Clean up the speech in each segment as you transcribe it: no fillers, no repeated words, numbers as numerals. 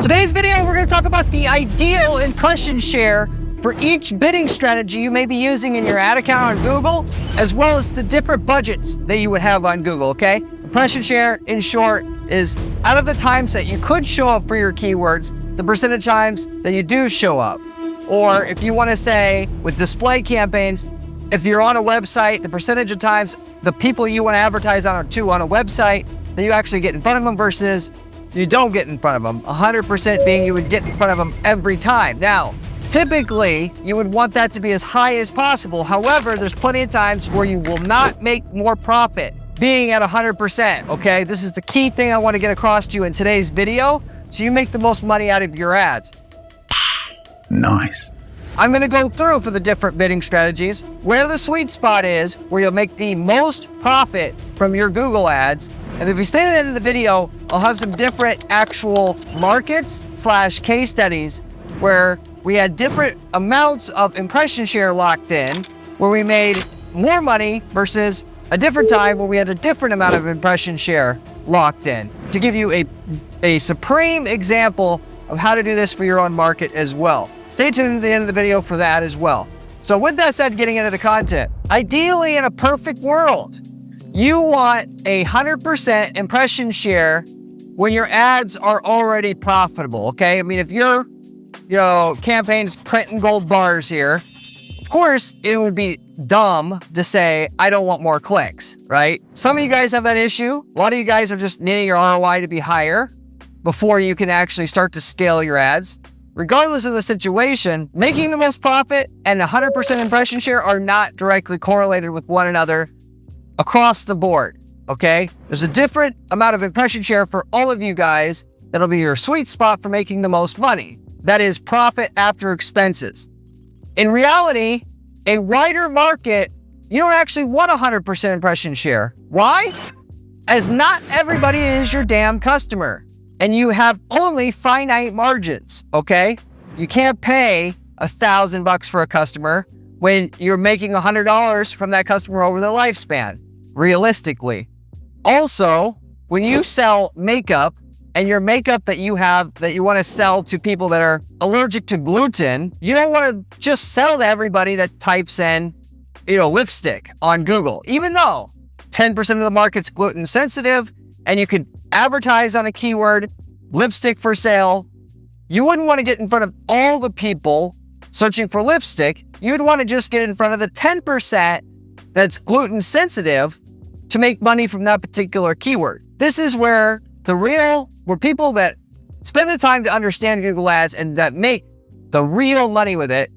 Today's video, we're going to talk about the ideal impression share for each bidding strategy you may be using in your ad account on Google, as well as the different budgets that you would have on Google, okay? Impression share, in short, is out of the times that you could show up for your keywords, the percentage times that you do show up. Or if you want to say with display campaigns, if you're on a website, the percentage of times the people you want to advertise on a website that you actually get in front of them versus you don't get in front of them. 100% being you would get in front of them every time. Now, typically, you would want that to be as high as possible. However, there's plenty of times where you will not make more profit being at 100%, okay? This is the key thing I want to get across to you in today's video, so you make the most money out of your ads. Nice. I'm going to go through for the different bidding strategies where the sweet spot is, where you'll make the most profit from your Google ads. And if you stay to the end of the video, I'll have some different actual markets / case studies where we had different amounts of impression share locked in, where we made more money versus a different time where we had a different amount of impression share locked in, to give you a supreme example of how to do this for your own market as well. Stay tuned to the end of the video for that as well. So with that said, getting into the content, ideally in a perfect world, you want 100% impression share when your ads are already profitable, okay? I mean, if your campaign's printing gold bars here, of course, it would be dumb to say, I don't want more clicks, right? Some of you guys have that issue. A lot of you guys are just needing your ROI to be higher before you can actually start to scale your ads. Regardless of the situation, making the most profit and 100% impression share are not directly correlated with one another across the board, okay? There's a different amount of impression share for all of you guys that'll be your sweet spot for making the most money. That is profit after expenses. In reality, a wider market, you don't actually want 100% impression share. Why? As not everybody is your damn customer. And you have only finite margins, okay? You can't pay $1,000 for a customer when you're making $100 from that customer over the lifespan, realistically. Also, when you sell makeup and your makeup that you have that you want to sell to people that are allergic to gluten, you don't want to just sell to everybody that types in, lipstick on Google, even though 10% of the market's gluten sensitive and you could advertise on a keyword, lipstick for sale. You wouldn't want to get in front of all the people searching for lipstick. You'd want to just get in front of the 10% that's gluten sensitive to make money from that particular keyword. This is where people that spend the time to understand Google Ads and that make the real money with it,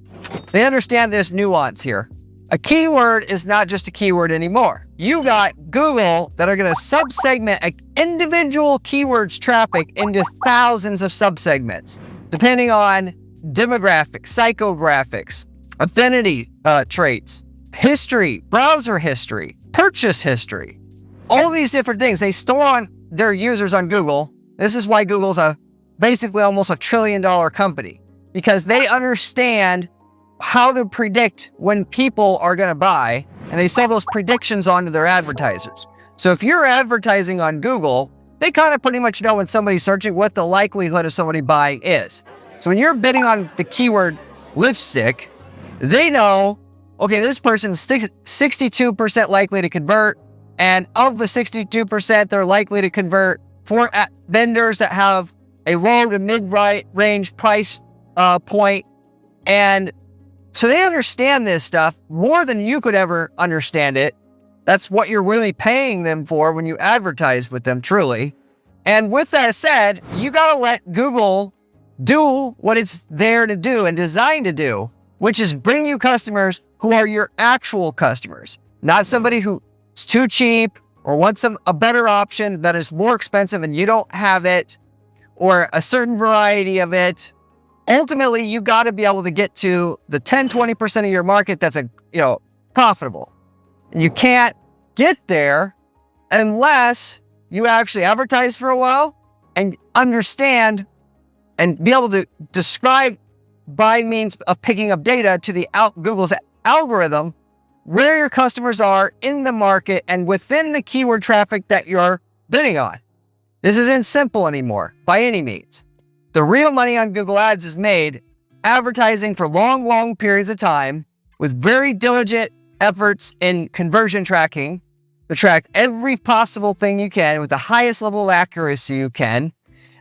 they understand this nuance here. A keyword is not just a keyword anymore. You got Google that are going to sub-segment individual keywords traffic into thousands of sub-segments, depending on demographics, psychographics, affinity traits, history, browser history, purchase history, all these different things. They store on their users on Google. This is why Google's basically almost $1 trillion company, because they understand how to predict when people are going to buy, and they sell those predictions onto their advertisers. So if you're advertising on Google, they kind of pretty much know when somebody's searching what the likelihood of somebody buying is. So when you're bidding on the keyword lipstick, they know, okay, this person's 62% likely to convert, and of the 62%, they're likely to convert for vendors that have a low to mid-range price point, and so they understand this stuff more than you could ever understand it. That's what you're really paying them for when you advertise with them, truly. And with that said, you gotta let Google do what it's there to do and designed to do, which is bring you customers who are your actual customers, not somebody who's too cheap or wants a better option that is more expensive and you don't have it, or a certain variety of it. Ultimately, you got to be able to get to the 10-20% of your market that's profitable. And you can't get there unless you actually advertise for a while and understand and be able to describe by means of picking up data to Google's algorithm where your customers are in the market and within the keyword traffic that you're bidding on. This isn't simple anymore by any means. The real money on Google Ads is made advertising for long periods of time with very diligent efforts in conversion tracking to track every possible thing you can with the highest level of accuracy you can,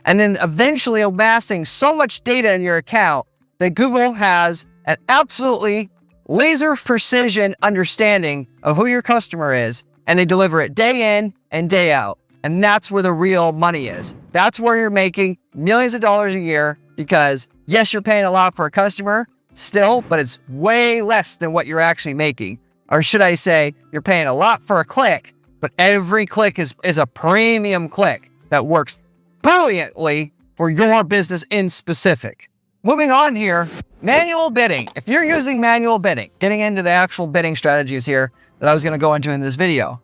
and then eventually amassing so much data in your account that Google has an absolutely laser precision understanding of who your customer is, and they deliver it day in and day out. And that's where the real money is. That's where you're making millions of dollars a year because, yes, you're paying a lot for a customer still, but it's way less than what you're actually making. Or should I say, you're paying a lot for a click, but every click is a premium click that works brilliantly for your business in specific. Moving on here, manual bidding. If you're using manual bidding, getting into the actual bidding strategies here that I was going to go into in this video,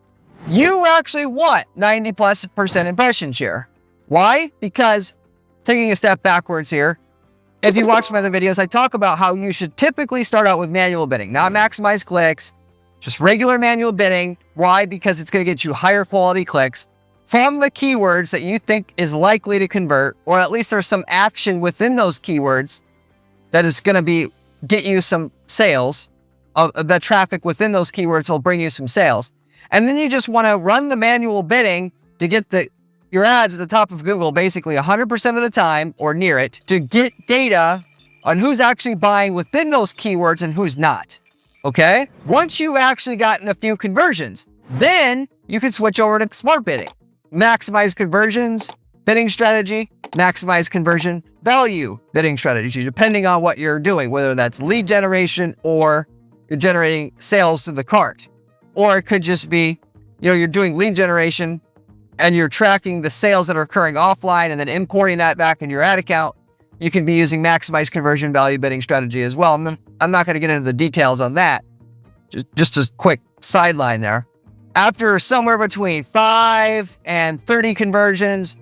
you actually want 90+% impression share. Why? Because, taking a step backwards here, if you watch my other videos, I talk about how you should typically start out with manual bidding, not maximize clicks, just regular manual bidding. Why? Because it's going to get you higher quality clicks from the keywords that you think is likely to convert, or at least there's some action within those keywords that is going to get you some sales. The traffic within those keywords will bring you some sales. And then you just want to run the manual bidding to get your ads at the top of Google basically 100% of the time or near it to get data on who's actually buying within those keywords and who's not. Okay? Once you've actually gotten a few conversions, then you can switch over to smart bidding. Maximize conversions, bidding strategy, maximize conversion value bidding strategy, depending on what you're doing, whether that's lead generation or you're generating sales to the cart. Or it could just be, you're doing lead generation and you're tracking the sales that are occurring offline and then importing that back in your ad account. You can be using maximize conversion value bidding strategy as well. I'm not going to get into the details on that. Just a quick sideline there. After somewhere between 5 and 30 conversions,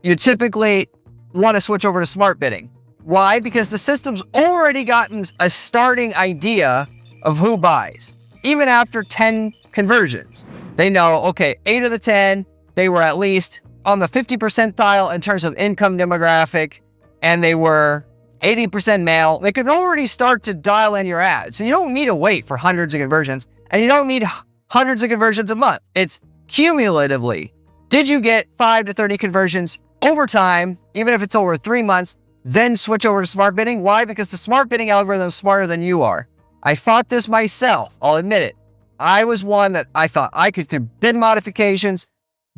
you typically want to switch over to smart bidding. Why? Because the system's already gotten a starting idea of who buys. Even after 10 conversions, they know, okay, 8 of the 10, they were at least on the 50 percentile in terms of income demographic, and they were 80% male. They could already start to dial in your ads. So you don't need to wait for hundreds of conversions, and you don't need hundreds of conversions a month. It's cumulatively. Did you get 5 to 30 conversions over time, even if it's over 3 months, then switch over to smart bidding? Why? Because the smart bidding algorithm is smarter than you are. I fought this myself, I'll admit it. I was one that I thought I could, through bid modifications,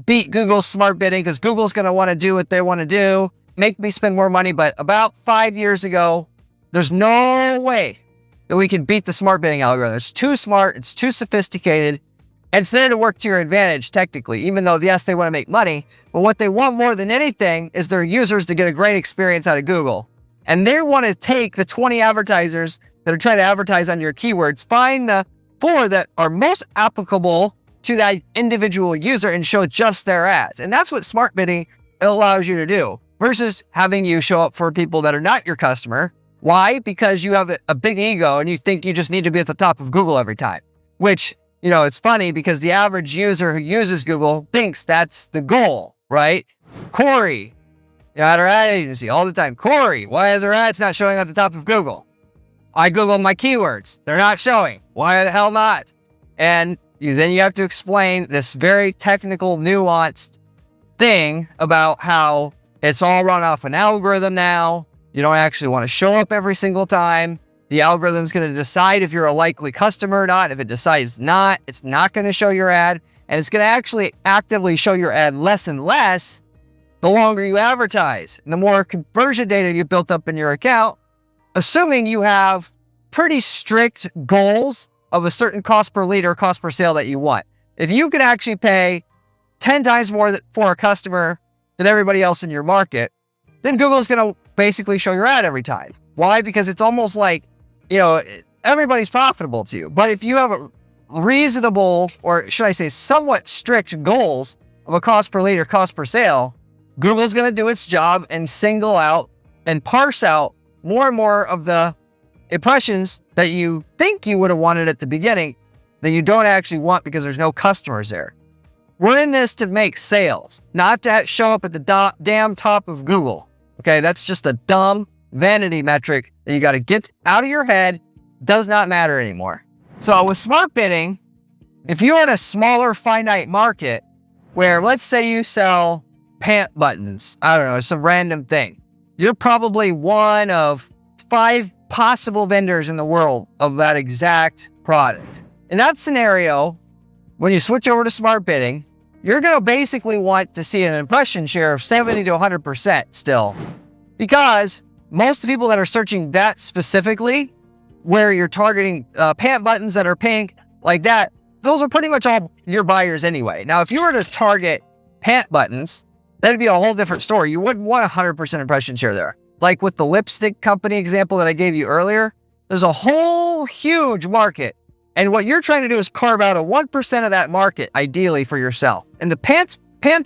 beat Google's smart bidding because Google's going to want to do what they want to do, make me spend more money. But about 5 years ago, there's no way that we can beat the smart bidding algorithm. It's too smart, it's too sophisticated, and it's there to work to your advantage technically, even though, yes, they want to make money. But what they want more than anything is their users to get a great experience out of Google. And they want to take the 20 advertisers that are trying to advertise on your keywords, find the 4 that are most applicable to that individual user and show just their ads. And that's what smart bidding allows you to do versus having you show up for people that are not your customer. Why? Because you have a big ego and you think you just need to be at the top of Google every time, which, it's funny because the average user who uses Google thinks that's the goal, right? Corey, at our ad agency all the time. Corey, why is our ads not showing at the top of Google? I Googled my keywords. They're not showing. Why the hell not? And then you have to explain this very technical, nuanced thing about how it's all run off an algorithm now. You don't actually want to show up every single time. The algorithm's going to decide if you're a likely customer or not. If it decides not, it's not going to show your ad. And it's going to actually actively show your ad less and less the longer you advertise. And the more conversion data you built up in your account, assuming you have pretty strict goals of a certain cost per lead or cost per sale that you want. If you can actually pay 10 times more for a customer than everybody else in your market, then Google's going to basically show your ad every time. Why? Because it's almost like, everybody's profitable to you. But if you have a reasonable, or should I say somewhat strict goals of a cost per lead or cost per sale, Google's going to do its job and single out and parse out more and more of the impressions that you think you would have wanted at the beginning that you don't actually want because there's no customers there. We're in this to make sales, not to show up at the damn top of Google. Okay, that's just a dumb vanity metric that you got to get out of your head. Does not matter anymore. So with smart bidding, if you're in a smaller finite market where, let's say you sell pant buttons, I don't know, some random thing. You're probably one of 5 possible vendors in the world of that exact product. In that scenario, when you switch over to smart bidding, you're going to basically want to see an impression share of 70 to 100% still. Because most of the people that are searching that specifically, where you're targeting pant buttons that are pink, like that, those are pretty much all your buyers anyway. Now, if you were to target pant buttons, that'd be a whole different story. You wouldn't want 100% impression share there. Like with the lipstick company example that I gave you earlier, there's a whole huge market. And what you're trying to do is carve out a 1% of that market, ideally for yourself. In the pant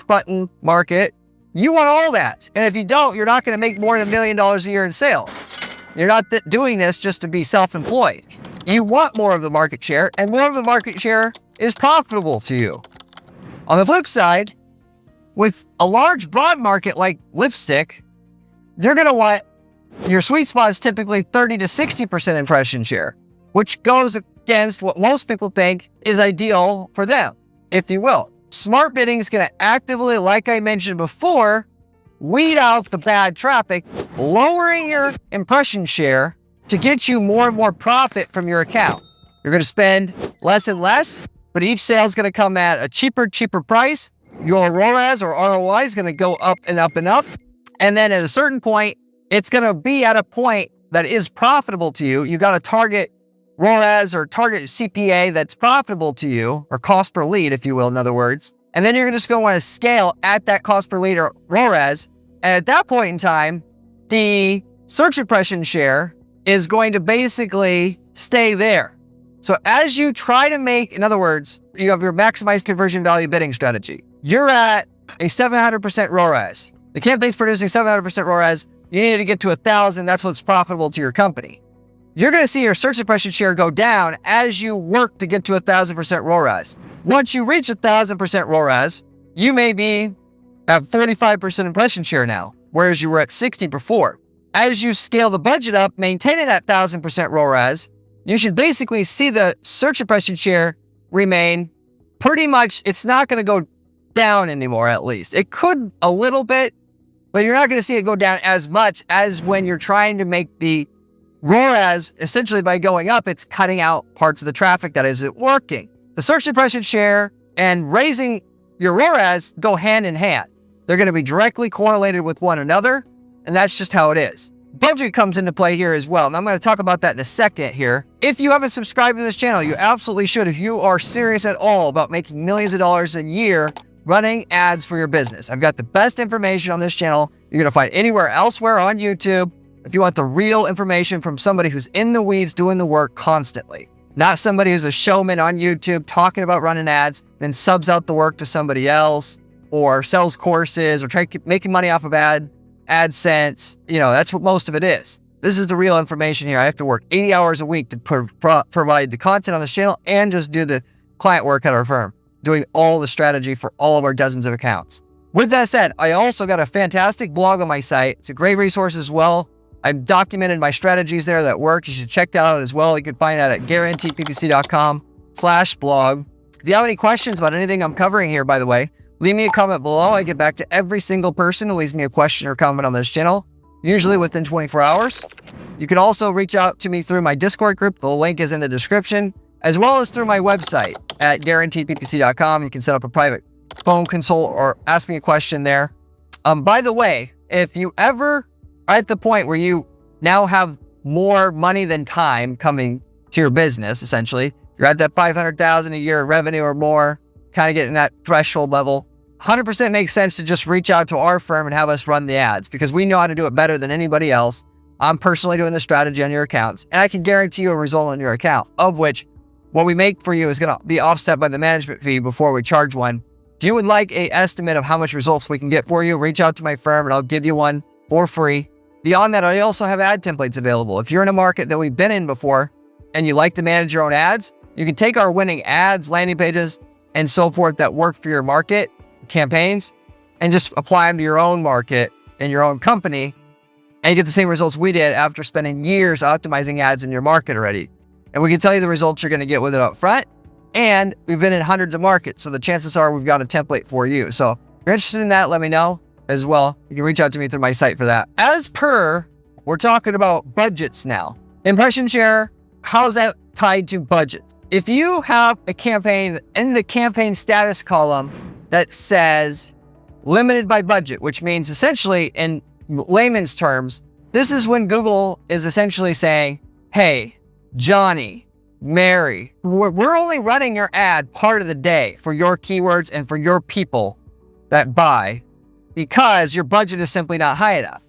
button market, you want all that. And if you don't, you're not going to make more than $1 million a year in sales. You're not doing this just to be self-employed. You want more of the market share, and more of the market share is profitable to you. On the flip side, with a large broad market like lipstick, you're going to want your sweet spot is typically 30 to 60% impression share, which goes against what most people think is ideal for them, if you will. Smart bidding is going to actively, like I mentioned before, weed out the bad traffic, lowering your impression share to get you more and more profit from your account. You're going to spend less and less, but each sale is going to come at a cheaper price. Your ROAS or ROI is going to go up and up and up. And then at a certain point, it's going to be at a point that is profitable to you. You got to target ROAS or target CPA that's profitable to you, or cost per lead, if you will, in other words. And then you're just going to want to scale at that cost per lead or ROAS. And at that point in time, the search impression share is going to basically stay there. So as you try to make, in other words, you have your maximized conversion value bidding strategy. You're at a 700% ROAS. The campaign's producing 700% ROAS. You need to get to 1,000. That's what's profitable to your company. You're going to see your search impression share go down as you work to get to 1,000% ROAS. Once you reach 1,000% ROAS, you may be at 45% impression share now, whereas you were at 60 before. As you scale the budget up, maintaining that 1,000% ROAS, you should basically see the search impression share remain pretty much, it's not going to go down anymore, at least. It could a little bit, but you're not going to see it go down as much as when you're trying to make the ROAS, essentially by going up, it's cutting out parts of the traffic that isn't working. The search impression share and raising your ROAS go hand in hand. They're going to be directly correlated with one another, and that's just how it is. Budget comes into play here as well, and I'm going to talk about that in a second here. If you haven't subscribed to this channel, you absolutely should if you are serious at all about making millions of dollars a year running ads for your business. I've got the best information on this channel you're going to find anywhere elsewhere on YouTube if you want the real information from somebody who's in the weeds doing the work constantly. Not somebody who's a showman on YouTube talking about running ads, then subs out the work to somebody else, or sells courses, or making money off of AdSense. You know, that's what most of it is. This is the real information here. I have to work 80 hours a week to provide the content on this channel and just do the client work at our firm, doing all the strategy for all of our dozens of accounts. With that said, I also got a fantastic blog on my site. It's a great resource as well. I've documented my strategies there that work. You should check that out as well. You can find that at guaranteedppc.com/blog. If you have any questions about anything I'm covering here, by the way, leave me a comment below. I get back to every single person who leaves me a question or comment on this channel, usually within 24 hours. You can also reach out to me through my Discord group. The link is in the description, as well as through my website at guaranteedppc.com. You can set up a private phone consult or ask me a question there. By the way, if you ever are at the point where you now have more money than time coming to your business, essentially, you're at that $500,000 a year revenue or more, kind of getting that threshold level, 100% makes sense to just reach out to our firm and have us run the ads, because we know how to do it better than anybody else. I'm personally doing the strategy on your accounts, and I can guarantee you a result on your account, of which what we make for you is going to be offset by the management fee before we charge one. If you would like an estimate of how much results we can get for you, reach out to my firm and I'll give you one for free. Beyond that, I also have ad templates available. If you're in a market that we've been in before and you like to manage your own ads, you can take our winning ads, landing pages, and so forth that work for your market, campaigns, and just apply them to your own market and your own company And you get the same results we did after spending years optimizing ads in your market already. And we can tell you the results you're going to get with it up front. And we've been in hundreds of markets, so the chances are we've got a template for you. So if you're interested in that, let me know as well. You can reach out to me through my site for that. As per, we're talking about budgets now. Impression share, how's that tied to budget? If you have a campaign in the campaign status column that says limited by budget, which means essentially in layman's terms, this is when Google is essentially saying, hey, Johnny, Mary, we're only running your ad part of the day for your keywords and for your people that buy because your budget is simply not high enough.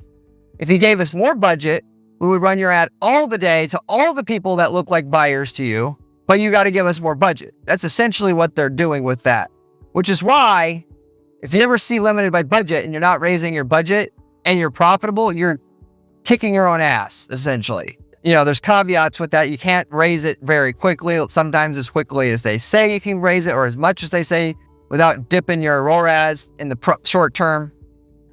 If you gave us more budget, we would run your ad all the day to all the people that look like buyers to you, but you got to give us more budget. That's essentially what they're doing with that, which is why if you ever see limited by budget and you're not raising your budget and you're profitable, you're kicking your own ass, essentially. You know, there's caveats with that. You can't raise it very quickly, sometimes as quickly as they say you can raise it or as much as they say without dipping your ROAS in the short term.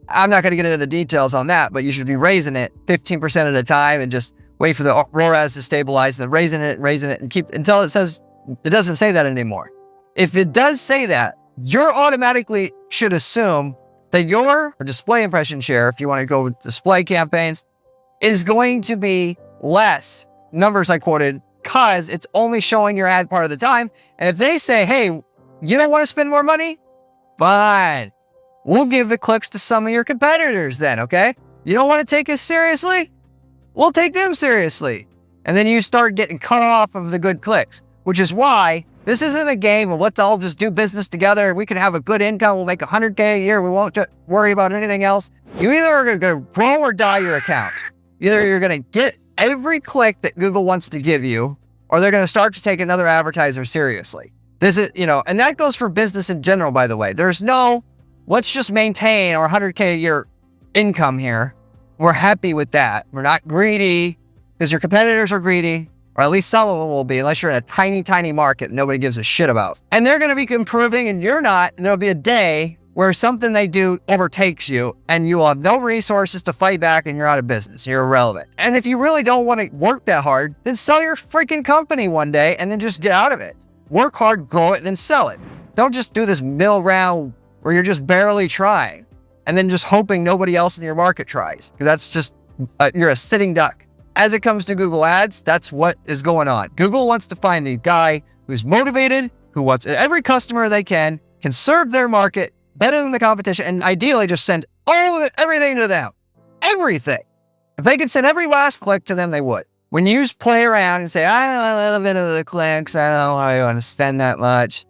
I'm not going to get into the details on that, but you should be raising it 15% at a time and just wait for the ROAS to stabilize and then raising it and keep until it says it doesn't say that anymore. If it does say that, you're automatically should assume that your display impression share, if you want to go with display campaigns, is going to be less numbers I quoted because it's only showing your ad part of the time. And if they say, hey, you don't want to spend more money? Fine. We'll give the clicks to some of your competitors then, okay? You don't want to take us seriously? We'll take them seriously. And then you start getting cut off of the good clicks, which is why this isn't a game of let's all just do business together. We can have a good income. We'll make $100K a year. We won't worry about anything else. You either are going to grow or die your account. Either you're going to get every click that Google wants to give you, or they're going to start to take another advertiser seriously. This is, and that goes for business in general, by the way. There's no, let's just maintain our 100K a year income here. We're happy with that. We're not greedy because your competitors are greedy, or at least some of them will be, unless you're in a tiny, tiny market nobody gives a shit about. And they're going to be improving and you're not, and there'll be a day where something they do overtakes you and you will have no resources to fight back and you're out of business. You're irrelevant. And if you really don't want to work that hard, then sell your freaking company one day and then just get out of it. Work hard, grow it, then sell it. Don't just do this mill round where you're just barely trying and then just hoping nobody else in your market tries. Because that's just, you're a sitting duck. As it comes to Google Ads, that's what is going on. Google wants to find the guy who's motivated, who wants every customer they can serve their market better than the competition, and ideally just send everything to them. Everything. If they could send every last click to them, they would. When you just play around and say, I want a little bit of the clicks, I don't know how you want to spend that much,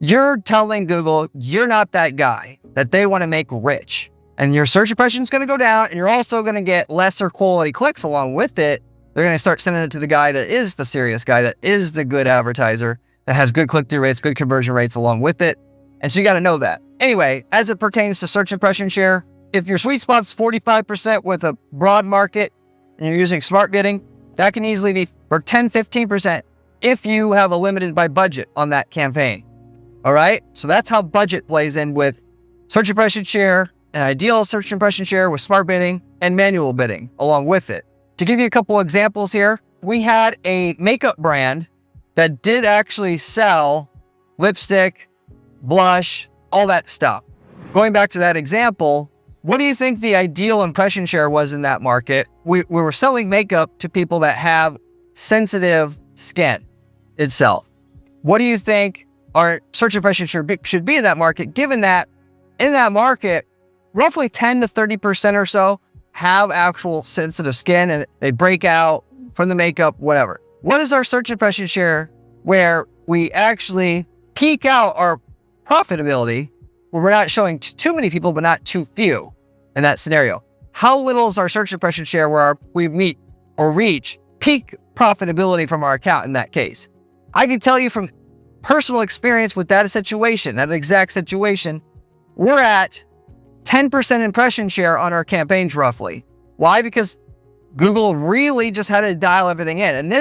you're telling Google you're not that guy that they want to make rich. And your search impression is going to go down, and you're also going to get lesser quality clicks along with it. They're going to start sending it to the guy that is the serious guy, that is the good advertiser, that has good click-through rates, good conversion rates along with it. And so you got to know that. Anyway, as it pertains to search impression share, if your sweet spot's 45% with a broad market and you're using smart bidding, that can easily be for 10, 15% if you have a limited by budget on that campaign. All right. So that's how budget plays in with search impression share, an ideal search impression share with smart bidding and manual bidding along with it. To give you a couple examples here, we had a makeup brand that did actually sell lipstick, blush, all that stuff. Going back to that example, what do you think the ideal impression share was in that market? We were selling makeup to people that have sensitive skin itself. What do you think our search impression share should be in that market, given that in that market, roughly 10 to 30% or so have actual sensitive skin and they break out from the makeup, whatever. What is our search impression share where we actually peak out our profitability, where we're not showing too many people, but not too few in that scenario? How little is our search impression share where we meet or reach peak profitability from our account in that case? I can tell you from personal experience with that situation, that exact situation, we're at 10% impression share on our campaigns roughly. Why? Because Google really just had to dial everything in. And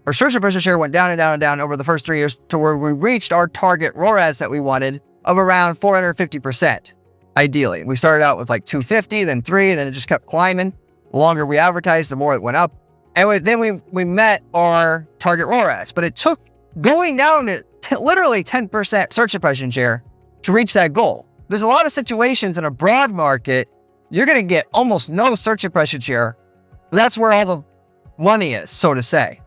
our search impression share went down and down and down over the first 3 years to where we reached our target ROAS that we wanted of around 450%. Ideally, we started out with like 250, then 3, then it just kept climbing The longer we advertised, the more it went up. And then we met our target ROAS, but it took going down to literally 10% search impression share to reach that goal. There's a lot of situations in a broad market, you're going to get almost no search impression share. That's where all the money is, so to say,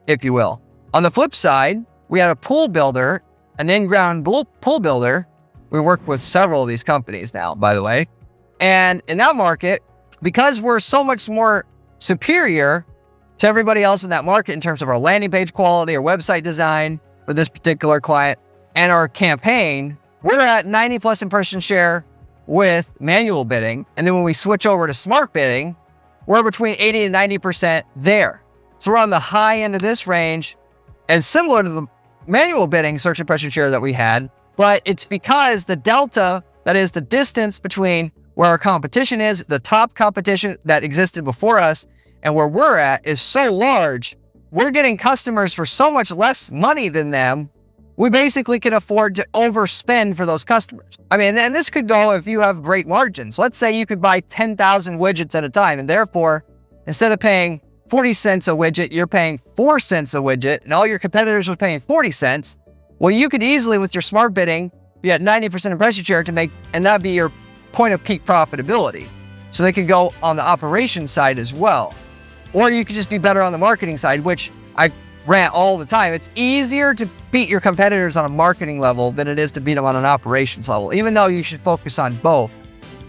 if you will. On the flip side, we had a pool builder, an in-ground pool builder. We work with several of these companies now, by the way. And in that market, because we're so much more superior to everybody else in that market in terms of our landing page quality or website design for this particular client and our campaign, we're at 90 plus impression share with manual bidding. And then when we switch over to smart bidding, we're between 80 and 90% there. So we're on the high end of this range and similar to the manual bidding search impression share that we had, but it's because the delta, that is the distance between where our competition is, the top competition that existed before us, and where we're at is so large, we're getting customers for so much less money than them, we basically can afford to overspend for those customers. I mean, and this could go if you have great margins. Let's say you could buy 10,000 widgets at a time, and therefore, instead of paying 40 cents a widget, you're paying 4 cents a widget, and all your competitors are paying 40 cents. Well, you could easily, with your smart bidding, be at 90% impression share to make, and that'd be your point of peak profitability. So they could go on the operations side as well. Or you could just be better on the marketing side, which I rant all the time. It's easier to beat your competitors on a marketing level than it is to beat them on an operations level, even though you should focus on both.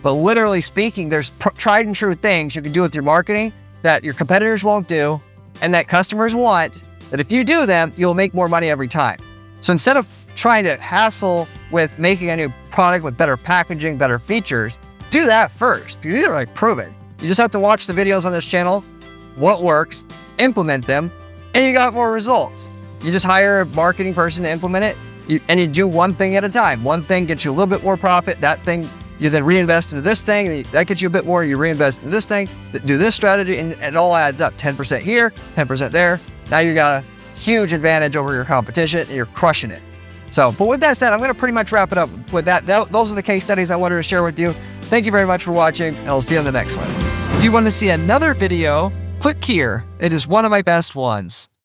But literally speaking, there's tried and true things you can do with your marketing that your competitors won't do and that customers want, that if you do them, you'll make more money every time. So instead of trying to hassle with making a new product with better packaging, better features, do that first. You either prove it. You just have to watch the videos on this channel, what works, implement them, and you got more results. You just hire a marketing person to implement it, and you do one thing at a time. One thing gets you a little bit more profit. That thing, you then reinvest into this thing. That gets you a bit more. You reinvest into this thing, do this strategy, and it all adds up. 10% here, 10% there. Now you got a huge advantage over your competition, and you're crushing it. So, but with that said, I'm going to pretty much wrap it up with that. Those are the case studies I wanted to share with you. Thank you very much for watching, and I'll see you on the next one. If you want to see another video, click here. It is one of my best ones.